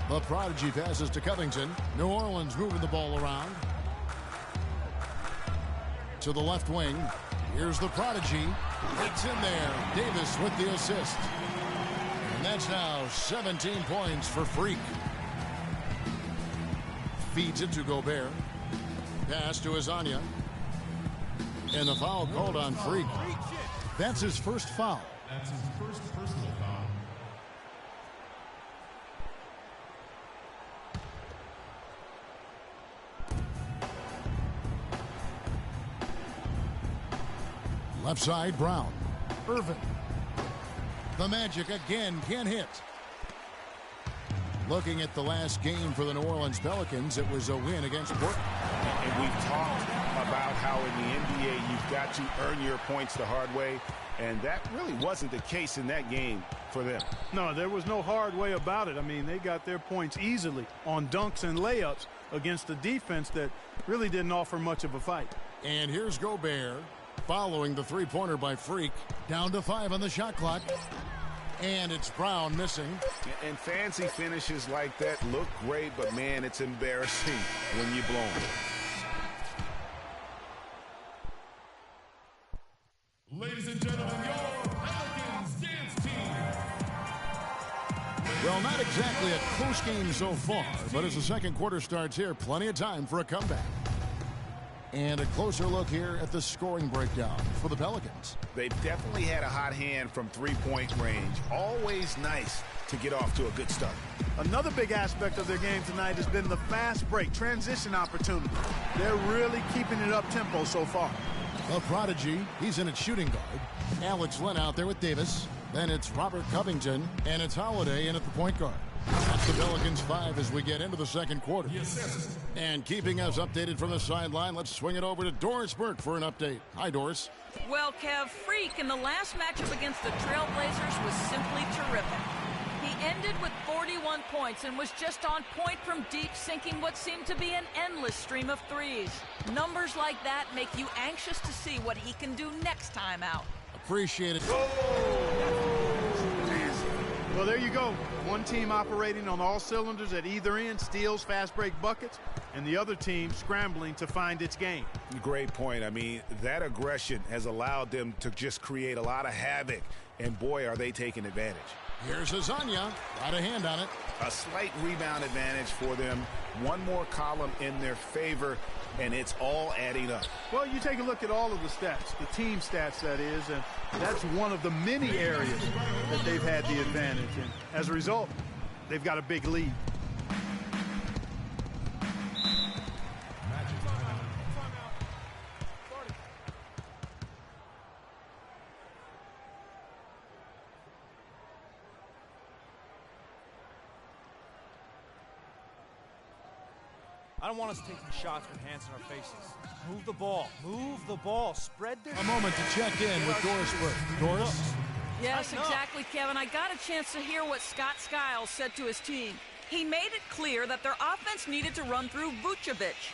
The Prodigy passes to Covington. New Orleans moving the ball around. To the left wing. Here's the Prodigy. It's in there. Davis with the assist. And that's now 17 points for Freak. Feeds it to Gobert. Pass to Azania. And the foul called on Freak. That's his first foul. That's his first personal foul. Left side, Brown. Irvin. The Magic again can't hit. Looking at the last game for the New Orleans Pelicans, it was a win against Portland. And we've talked about how in the NBA you've got to earn your points the hard way, and that really wasn't the case in that game for them. No, there was no hard way about it. I mean, they got their points easily on dunks and layups against a defense that really didn't offer much of a fight. And here's Gobert following the three-pointer by Freak. Down to 5 on the shot clock. And it's Brown missing. And fancy finishes like that look great, but man, it's embarrassing when you blow them. Ladies and gentlemen, your Pelicans dance team. Well, not exactly a close game so far, but as the second quarter starts here, plenty of time for a comeback. And a closer look here at the scoring breakdown for the Pelicans. They've definitely had a hot hand from three-point range. Always nice to get off to a good start. Another big aspect of their game tonight has been the fast break, transition opportunity. They're really keeping it up-tempo so far. The Prodigy, he's in at shooting guard. Alex Len out there with Davis. Then it's Robert Covington, and it's Holiday in at the point guard. That's the Pelicans 5 as we get into the second quarter. Yes, sir. And keeping us updated from the sideline, let's swing it over to Doris Burke for an update. Hi, Doris. Well, Kev, Freak in the last matchup against the Trailblazers was simply terrific. He ended with 41 points and was just on point from deep, sinking what seemed to be an endless stream of threes. Numbers like that make you anxious to see what he can do next time out. Appreciate it. Well, there you go. One team operating on all cylinders at either end, steals, fast break buckets, and the other team scrambling to find its game. Great point. I mean, that aggression has allowed them to just create a lot of havoc, and boy, are they taking advantage. Here's Azania. Got a hand on it. A slight rebound advantage for them. One more column in their favor, and it's all adding up. Well, you take a look at all of the stats, the team stats, that is, and that's one of the many areas that they've had the advantage. And as a result, they've got a big lead. I don't want us taking shots with hands in our faces. Move the ball. Move the ball. Spread the... A moment to check in with Doris Burke. Doris? Yes, exactly, Kevin. I got a chance to hear what Scott Skiles said to his team. He made it clear that their offense needed to run through Vucevic.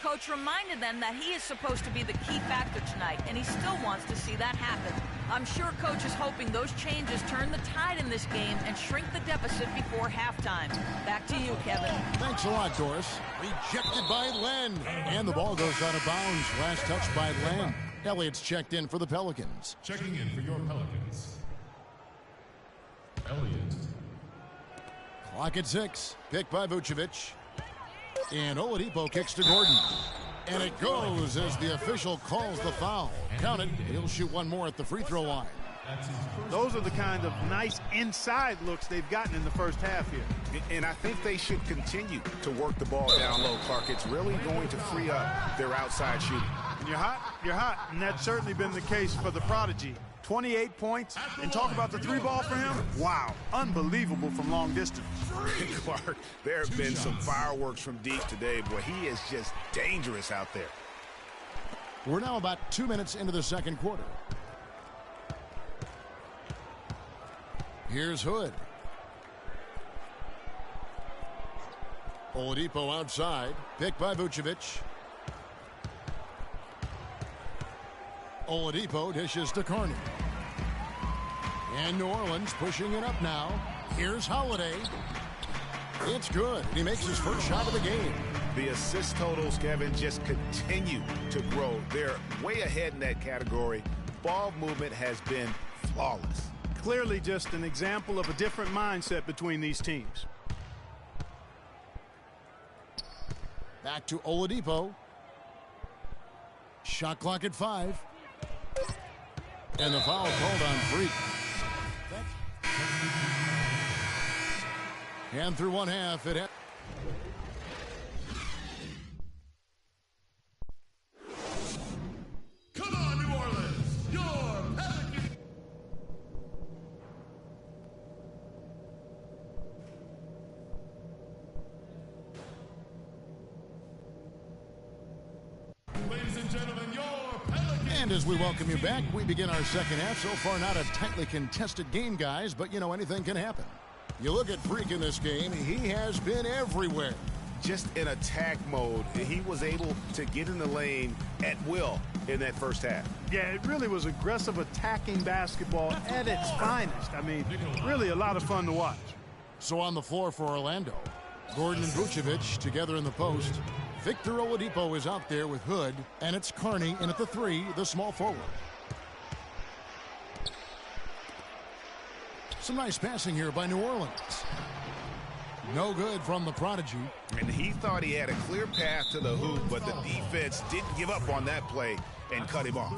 Coach reminded them that he is supposed to be the key factor tonight, and he still wants to see that happen. I'm sure Coach is hoping those changes turn the tide in this game and shrink the deficit before halftime. Back to you, Kevin. Thanks a lot, Doris. Rejected by Len. And the ball goes out of bounds. Last touch by Len. Elliott's checked in for the Pelicans. Checking in for your Pelicans, Elliott. Clock at 6. Picked by Vucevic. And Oladipo kicks to Gordon. And it goes as the official calls the foul. Count it. He'll shoot one more at the free throw line. Those are the kind of nice inside looks they've gotten in the first half here. And I think they should continue to work the ball down low, Clark. It's really going to free up their outside shooting. When you're hot, and that's certainly been the case for the prodigy. 28 points, and talk about the three ball for him. Wow, unbelievable from long distance. Clark, there have been some fireworks from deep today. Boy, he is just dangerous out there. We're now about 2 minutes into the second quarter. Here's Hood. Oladipo outside. Picked by Vucevic. Oladipo dishes to Carney. And New Orleans pushing it up now. Here's Holiday. It's good. He makes his first shot of the game. The assist totals, Kevin, just continue to grow. They're way ahead in that category. Ball movement has been flawless. Clearly just an example of a different mindset between these teams. Back to Oladipo. Shot clock at 5. And the foul called on Freak. And through one half, it had. Come on, New Orleans, your Pelicans. Ladies and gentlemen, your Pelicans. And as we welcome you back, we begin our second half. So far, not a tightly contested game, guys, but you know, anything can happen. You look at Freak in this game, he has been everywhere. Just in attack mode, he was able to get in the lane at will in that first half. Yeah, it really was aggressive attacking basketball at its finest. I mean, really a lot of fun to watch. So on the floor for Orlando, Gordon and Vucevic together in the post. Victor Oladipo is out there with Hood, and it's Carney in at the 3, the small forward. Some nice passing here by New Orleans. No good from the prodigy. And he thought he had a clear path to the hoop, but the defense didn't give up on that play and cut him off.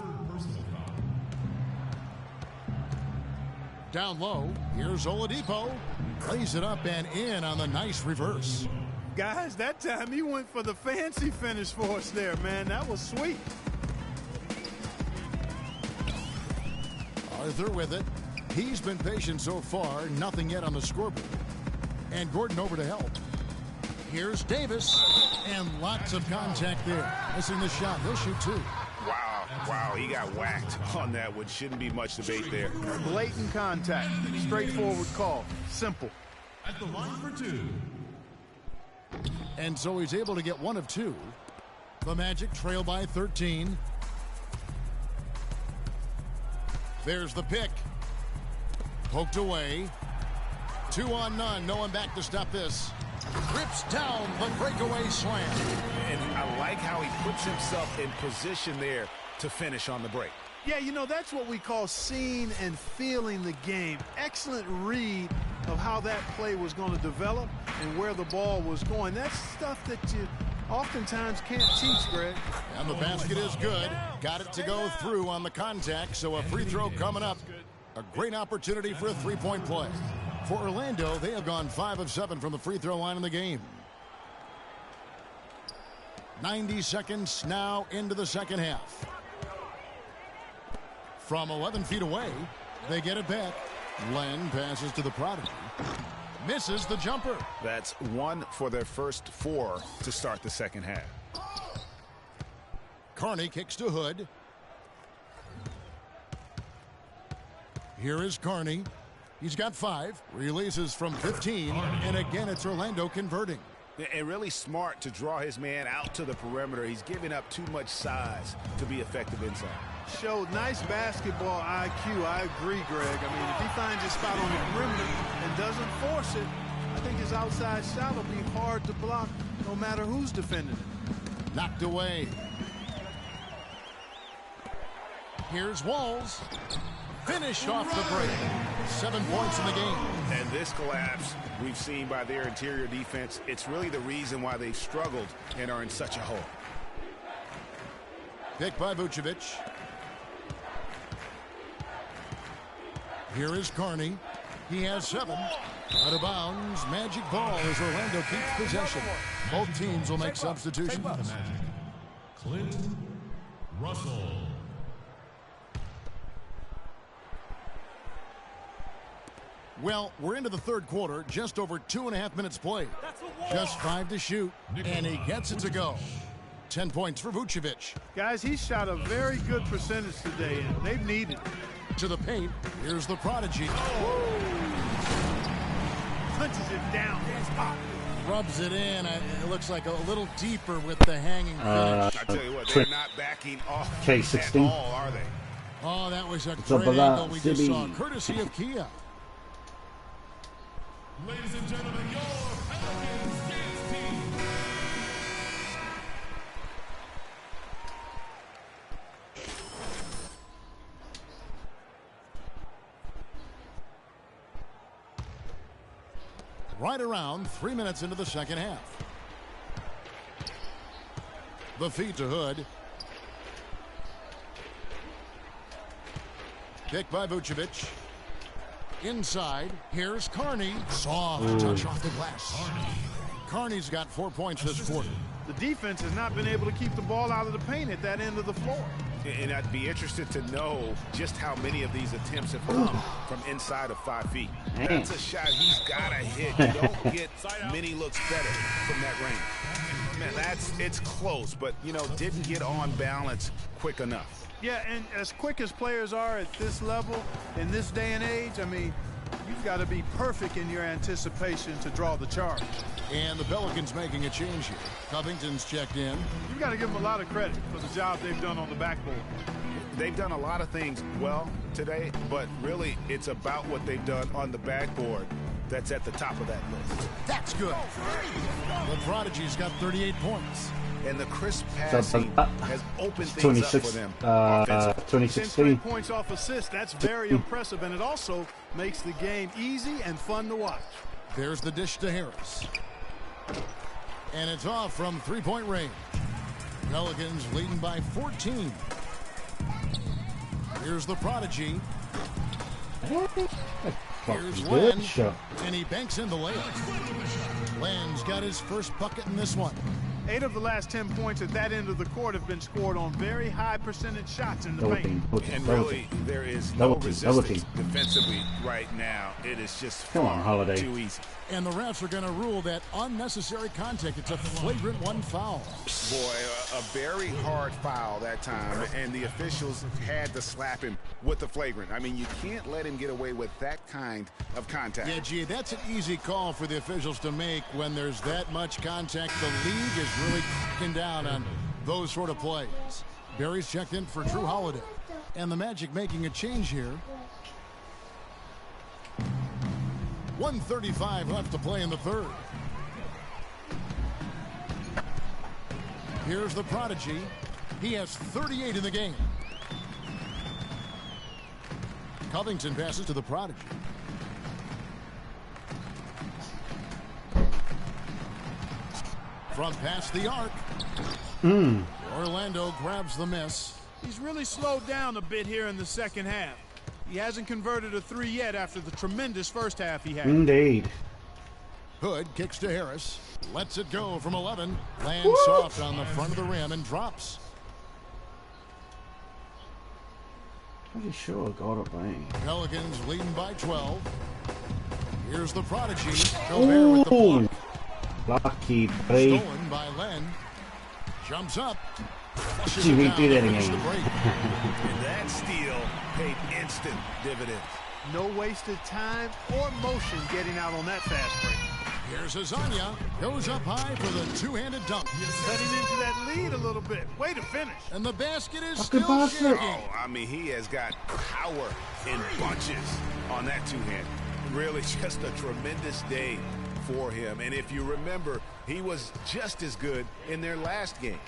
Down low, here's Oladipo. Lays it up and in on the nice reverse. Guys, that time he went for the fancy finish for us there, man. That was sweet. Arthur with it. He's been patient so far, nothing yet on the scoreboard. And Gordon over to help. Here's Davis, and lots of contact there. Missing the shot, he'll shoot 2. Wow, he got whacked on that one. Shouldn't be much debate there. Blatant contact, straightforward call, simple. At the line for 2. And so he's able to get 1 of 2. The Magic trail by 13. There's the pick. Poked away. 2 on none. No one back to stop this. Rips down the breakaway slam. And I like how he puts himself in position there to finish on the break. Yeah, you know, that's what we call seeing and feeling the game. Excellent read of how that play was going to develop and where the ball was going. That's stuff that you oftentimes can't teach, Greg. And the basket is good. Got it to go through on the contact, so a free throw coming up. A great opportunity for a three-point play. For Orlando, they have gone 5 of 7 from the free throw line in the game. 90 seconds now into the second half. From 11 feet away, they get it back. Len passes to the prodigy. Misses the jumper. That's 1 for their first 4 to start the second half. Carney kicks to Hood. Here is Carney. He's got 5. Releases from 15. And again, it's Orlando converting. And really smart to draw his man out to the perimeter. He's giving up too much size to be effective inside. Showed nice basketball IQ. I agree, Greg. I mean, if he finds his spot on the perimeter and doesn't force it, I think his outside shot will be hard to block no matter who's defending it. Knocked away. Here's Walls. Finish off the break. 7 points in the game. And this collapse we've seen by their interior defense, it's really the reason why they've struggled and are in such a hole. Pick by Vucevic. Here is Carney. He has 7. Out of bounds. Magic ball as Orlando keeps possession. Both teams will make substitutions. Clint Russell. Well, we're into the third quarter. Just over 2.5 minutes played. Just 5 to shoot. And he gets it to go. 10 points for Vucevic. Guys, he shot a very good percentage today, and they've needed it. To the paint. Here's the prodigy. Punches it down. Rubs it in. It looks like a little deeper with the hanging finish. I tell you what, they're not backing off K16. at all, are they? Oh, that was a great angle we just saw, courtesy of Kia. Ladies and gentlemen, your Pelicans dance team. Right around 3 minutes into the second half. The feed to Hood. Pick by Vucevic. Inside, here's Carney. Soft touch off the glass. Carney's got 4 points this quarter. The defense has not been able to keep the ball out of the paint at that end of the floor. And I'd be interested to know just how many of these attempts have come from inside of 5 feet. That's a shot he's got to hit. You don't get many looks better from that range. Man, it's close, but, you know, didn't get on balance quick enough. Yeah, and as quick as players are at this level, in this day and age, I mean, you've got to be perfect in your anticipation to draw the charge. And the Pelicans making a change here. Covington's checked in. You've got to give them a lot of credit for the job they've done on the backboard. They've done a lot of things well today, but really it's about what they've done on the backboard that's at the top of that list. That's good. The Prodigy's got 38 points. And the crisp passing has opened things up for them. 2016. 10 points off assist. That's very impressive, and it also makes the game easy and fun to watch. There's the dish to Harris. And it's off from three-point range. Pelicans leading by 14. Here's the Prodigy. Here's Len, and he banks in the layup. Len's got his first bucket in this one. 8 of the last 10 points at that end of the court have been scored on very high percentage shots in the paint. And really, there is no resistance defensively right now. It is just far too easy. And the refs are going to rule that unnecessary contact. It's a flagrant 1 foul. Boy, a very hard foul that time, and the officials had to slap him with the flagrant. I mean, you can't let him get away with that kind of contact. Yeah, gee, that's an easy call for the officials to make when there's that much contact. The league is really cracking down on those sort of plays. Barry's checked in for Drew Holiday. And the Magic making a change here. 1:35 left to play in the third. Here's the Prodigy. He has 38 in the game. Covington passes to the Prodigy. From past the arc. Orlando grabs the miss. He's really slowed down a bit here in the second half. He hasn't converted a three yet after the tremendous first half he had. Indeed. Hood kicks to Harris. Lets it go from 11. Lands soft on the front of the rim and drops. Pretty sure I got it, mate. Pelicans leading by 12. Here's the Prodigy. Gobert with the block. Lucky break. Stolen by Len. Jumps up. See, we did it again. And that steal paid instant dividends. No wasted time or motion getting out on that fast break. Here's Azania. Goes up high for the two-handed dunk. Cutting into that lead a little bit. Way to finish. And the basket is Fucking still basket. shaking. Oh, I mean, he has got power in bunches on that two-hand. Really just a tremendous day for him. And if you remember, he was just as good in their last game.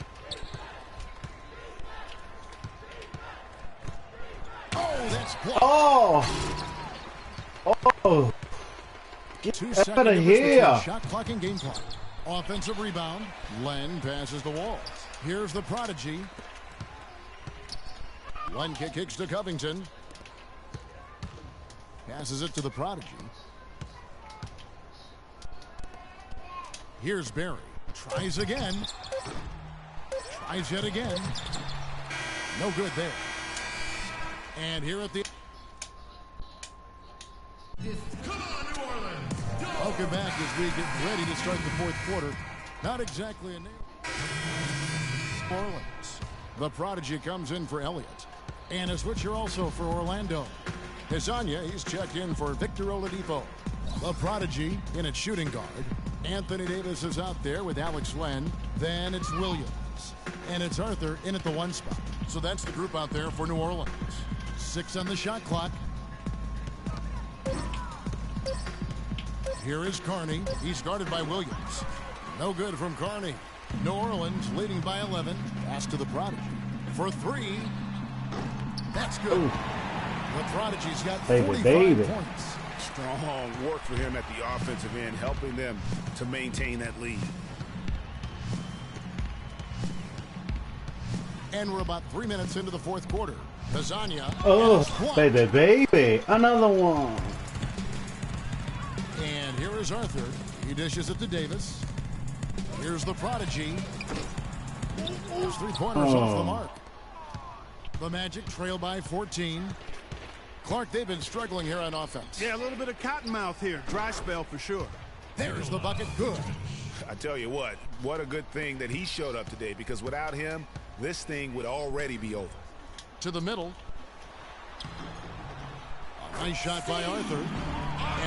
Oh, that's blocked. Oh! Get 2 out seconds of difference here! between shot clock and game clock. Offensive rebound. Len passes the wall. Here's the Prodigy. Len kicks to Covington. Passes it to the Prodigy. Here's Barry. Tries again. Tries yet again. No good there. And here at the... Come on, New Orleans! Go! Welcome back as we get ready to start the fourth quarter. Not exactly a name. New Orleans. The Prodigy comes in for Elliott. And a switcher also for Orlando. Azania, he's checked in for Victor Oladipo. The Prodigy in at shooting guard. Anthony Davis is out there with Alex Len. Then it's Williams. And it's Arthur in at the one spot. So that's the group out there for New Orleans. 6 on the shot clock. Here is Carney. He's guarded by Williams. No good from Carney. New Orleans leading by 11. Pass to the Prodigy. For 3. That's good. Ooh. The Prodigy's got Baby, 45 points. Strong work for him at the offensive end, helping them to maintain that lead. And we're about 3 minutes into the fourth quarter. Azania. Oh, baby. Another one. And here is Arthur. He dishes it to Davis. Here's the Prodigy. His three-pointers off the mark. The Magic trail by 14. Clark, they've been struggling here on offense. Yeah, a little bit of cottonmouth here. Dry spell for sure. There's the bucket. Good. I tell you what a good thing that he showed up today, because without him, this thing would already be over. To the middle. A nice shot by Arthur.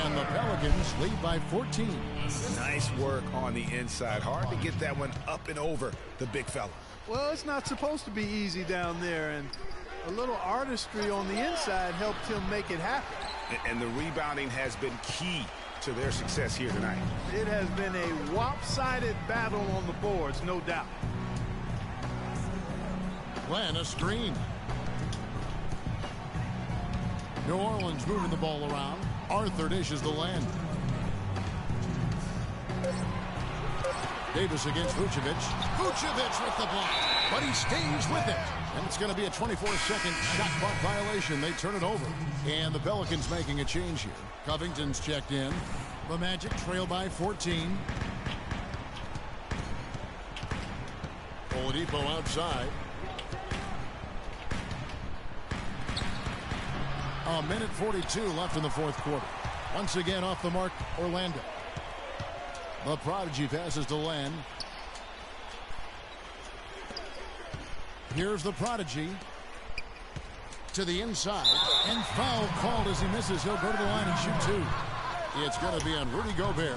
And the Pelicans lead by 14. Nice work on the inside. Hard to get that one up and over the big fella. Well, it's not supposed to be easy down there, and a little artistry on the inside helped him make it happen. And the rebounding has been key to their success here tonight. It has been a lopsided battle on the boards, no doubt. Len, a screen. New Orleans moving the ball around. Arthur dishes the Len. Davis against Vucevic. Vucevic with the block, but he stays with it. And it's going to be a 24-second shot clock violation. They turn it over. And the Pelicans making a change here. Covington's checked in. The Magic trail by 14. Oladipo outside. A minute 42 left in the fourth quarter. Once again off the mark, Orlando. The Prodigy passes to Len. Here's the Prodigy. To the inside. And foul called as he misses. He'll go to the line and shoot 2. It's going to be on Rudy Gobert.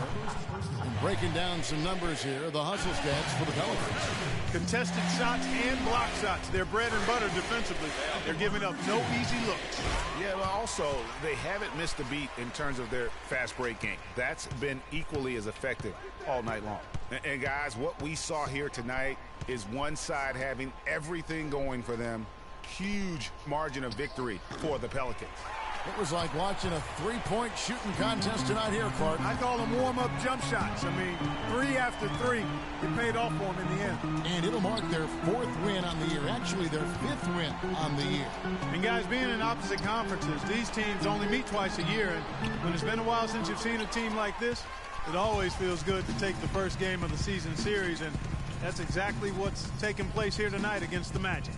And breaking down some numbers here, the hustle stats for the Pelicans. Contested shots and block shots. They're bread and butter defensively. They're giving up no easy looks. Yeah, but also, they haven't missed a beat in terms of their fast break game. That's been equally as effective all night long. And guys, what we saw here tonight is one side having everything going for them. Huge margin of victory for the Pelicans. It was like watching a three-point shooting contest tonight here, Clark. I call them warm-up jump shots. I mean, 3 after 3, it paid off for them in the end. And it'll mark their 4th win on the year. Actually, their 5th win on the year. And guys, being in opposite conferences, these teams only meet twice a year. And when it's been a while since you've seen a team like this, it always feels good to take the first game of the season series. And that's exactly what's taking place here tonight against the Magic.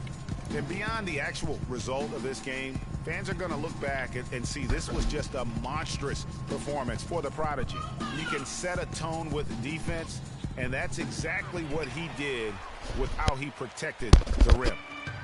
And beyond the actual result of this game, fans are going to look back and see this was just a monstrous performance for the Prodigy. You can set a tone with defense, and that's exactly what he did with how he protected the rim.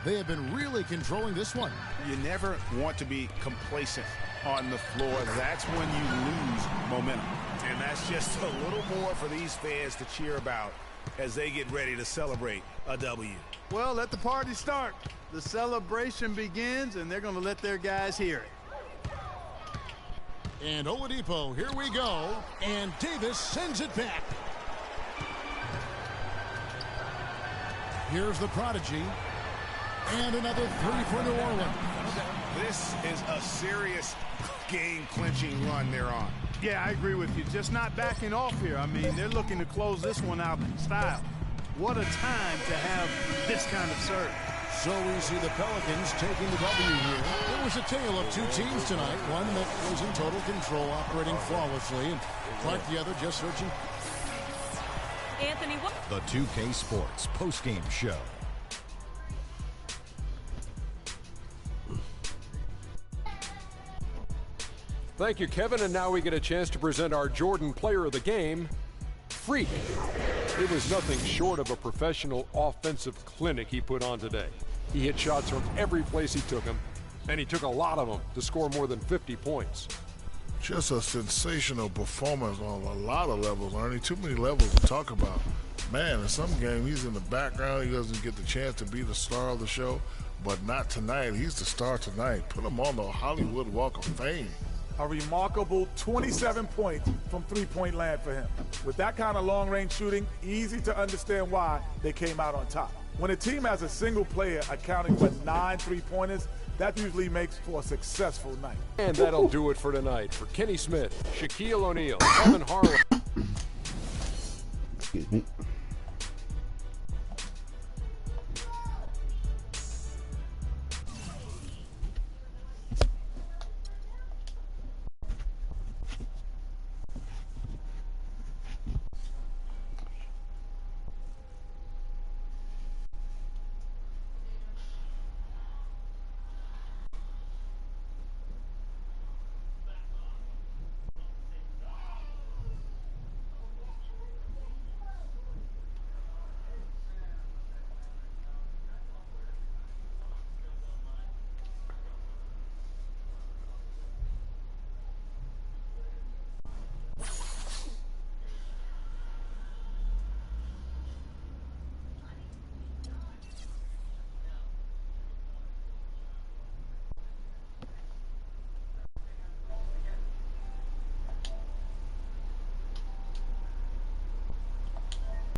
They have been really controlling this one. You never want to be complacent on the floor. That's when you lose momentum. And that's just a little more for these fans to cheer about as they get ready to celebrate a W. Well, let the party start. The celebration begins, and they're going to let their guys hear it. And Oladipo, here we go. And Davis sends it back. Here's the Prodigy. And another 3 for New Orleans. This is a serious game-clinching run they're on. Yeah, I agree with you. Just not backing off here. I mean, they're looking to close this one out in style. What a time to have this kind of serve. So we see the Pelicans taking the W here. It was a tale of 2 teams tonight. One that was in total control, operating flawlessly, and Clark the other just searching. Anthony, what? The 2K Sports postgame show. Thank you, Kevin. And now we get a chance to present our Jordan Player of the Game, Freak. It was nothing short of a professional offensive clinic he put on today. He hit shots from every place he took them, and he took a lot of them to score more than 50 points. Just a sensational performance on a lot of levels, Ernie. Too many levels to talk about. Man, in some game, he's in the background. He doesn't get the chance to be the star of the show, but not tonight. He's the star tonight. Put him on the Hollywood Walk of Fame. A remarkable 27 points from three-point land for him. With that kind of long-range shooting, easy to understand why they came out on top. When a team has a single player accounting for 9 three-pointers, that usually makes for a successful night. And that'll do it for tonight. For Kenny Smith, Shaquille O'Neal, Kevin Harlan. Excuse me.